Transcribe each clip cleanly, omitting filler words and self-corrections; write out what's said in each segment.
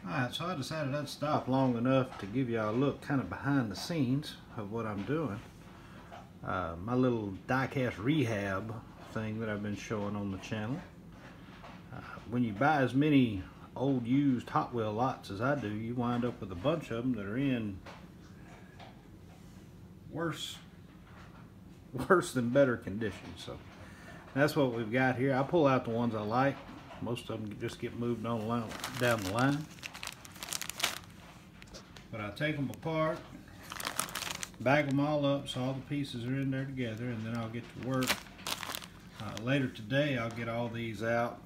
Alright, so I decided I'd stop long enough to give y'all a look kind of behind the scenes of what I'm doing. My little Diecast Rehab thing that I've been showing on the channel. When you buy as many old used Hot Wheel lots as I do, you wind up with a bunch of them that are in worse than better condition. So that's what we've got here. I pull out the ones I like. Most of them just get moved on down the line. But I take them apart, bag them all up so all the pieces are in there together, and then I'll get to work. Later today I'll get all these out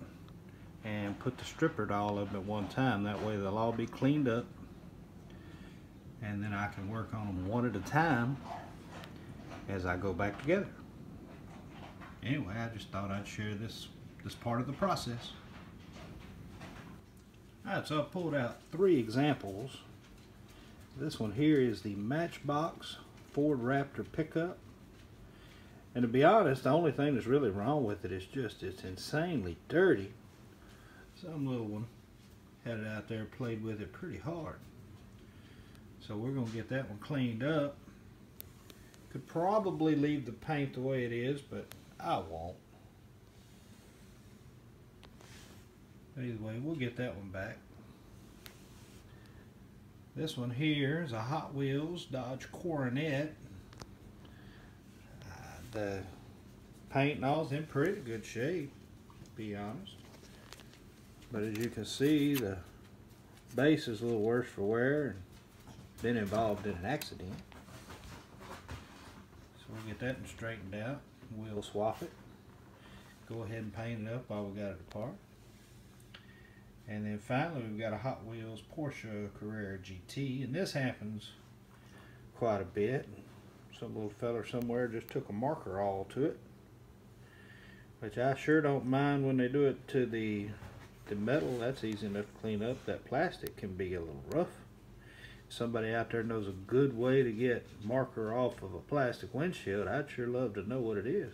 and put the stripper to all of them at one time. That way they'll all be cleaned up, and then I can work on them one at a time as I go back together. Anyway, I just thought I'd share this part of the process. Alright, so I pulled out 3 examples. This one here is the Matchbox Ford Raptor pickup. And to be honest, the only thing that's really wrong with it is just it's insanely dirty. Some little one had it out there, played with it pretty hard. So we're going to get that one cleaned up. Could probably leave the paint the way it is, but I won't. But either way, we'll get that one back. This one here is a Hot Wheels Dodge Coronet. The paint and all is in pretty good shape, to be honest. But as you can see, the base is a little worse for wear and been involved in an accident. So we'll get that one straightened out. We'll swap it. Go ahead and paint it up while we got it apart. And then finally we've got a Hot Wheels Porsche Carrera GT, and this happens quite a bit. Some little fella somewhere just took a marker all to it, which I sure don't mind when they do it to the metal. That's easy enough to clean up. That plastic can be a little rough. Somebody out there knows a good way to get marker off of a plastic windshield. I'd sure love to know what it is,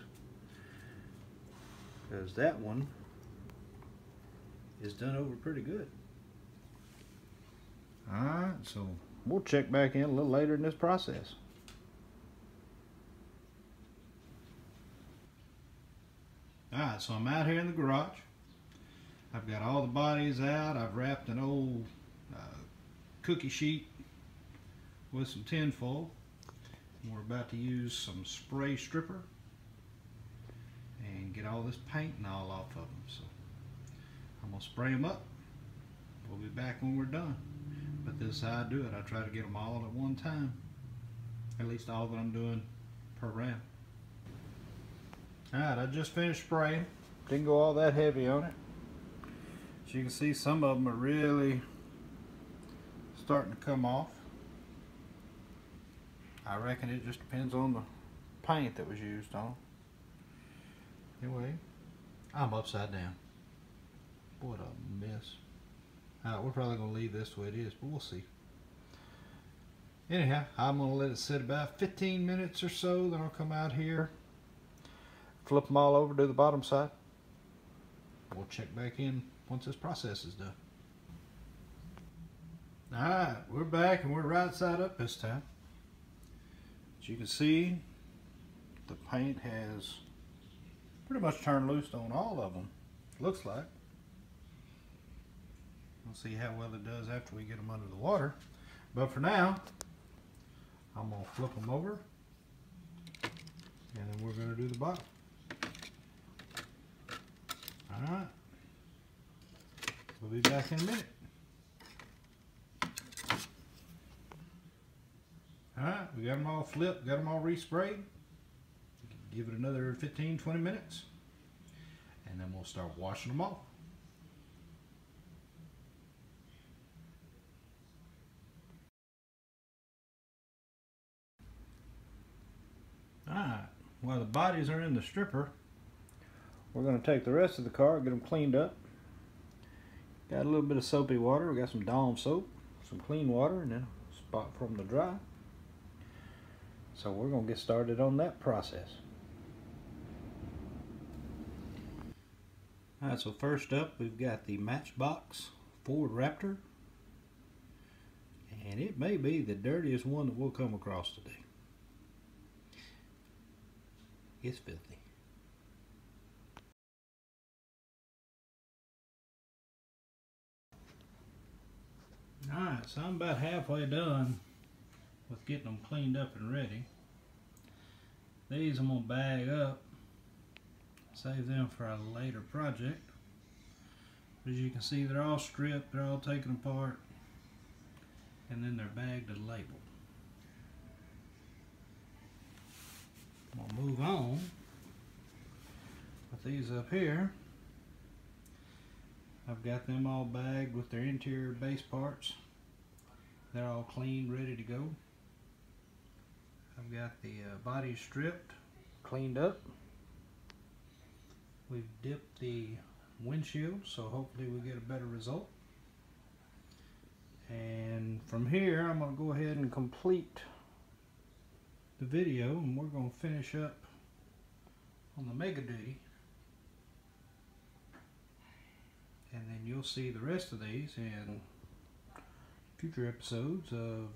because that one is done over pretty good. Alright, so we'll check back in a little later in this process. Alright, so I'm out here in the garage. I've got all the bodies out. I've wrapped an old cookie sheet with some tin foil. We're about to use some spray stripper and get all this paint and all off of them. So I'm going to spray them up. We'll be back when we're done. But this is how I do it. I try to get them all at one time. At least all that I'm doing per round. Alright, I just finished spraying. Didn't go all that heavy on it. As you can see, some of them are really starting to come off. I reckon it just depends on the paint that was used on. Anyway, I'm upside down. What a mess. Alright, we're probably going to leave this the way it is, but we'll see. Anyhow, I'm going to let it sit about 15 minutes or so, then I'll come out here, flip them all over to the bottom side. We'll check back in once this process is done. Alright, we're back and we're right side up this time. As you can see, the paint has pretty much turned loose on all of them, looks like. We'll see how well it does after we get them under the water. But for now, I'm going to flip them over, and then we're going to do the bottom. Alright, we'll be back in a minute. Alright, we got them all flipped, got them all resprayed. Give it another 15-20 minutes, and then we'll start washing them off. Alright, while the bodies are in the stripper, we're going to take the rest of the car, get them cleaned up. Got a little bit of soapy water. We got some Dawn soap, some clean water, and then a spot for them to dry. So we're going to get started on that process. Alright, so first up we've got the Matchbox Ford Raptor. And it may be the dirtiest one that we'll come across today. It's filthy. Alright, so I'm about halfway done with getting them cleaned up and ready. These I'm going to bag up, save them for a later project. As you can see, they're all stripped, they're all taken apart, and then they're bagged and labeled. I'm going to move on with these up here. I've got them all bagged with their interior base parts. They're all clean, ready to go. I've got the body stripped, cleaned up. We've dipped the windshield, so hopefully we get a better result. And from here, I'm going to go ahead and complete the video, and we're going to finish up on the Mega Duty. And then you'll see the rest of these in future episodes of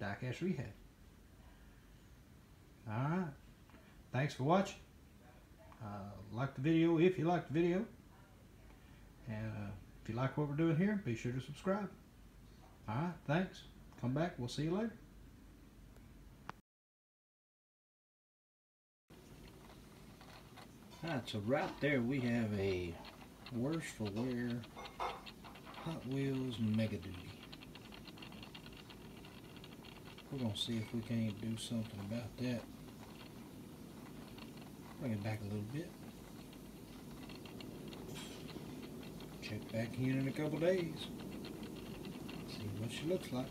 Diecast Rehab. Alright, thanks for watching. Like the video if you like the video. And if you like what we're doing here, be sure to subscribe. Alright, thanks. Come back, we'll see you later. Alright, so right there we have a worse for wear Hot Wheels Mega Duty. We're going to see if we can't do something about that. Bring it back a little bit. Check back in a couple days. See what she looks like.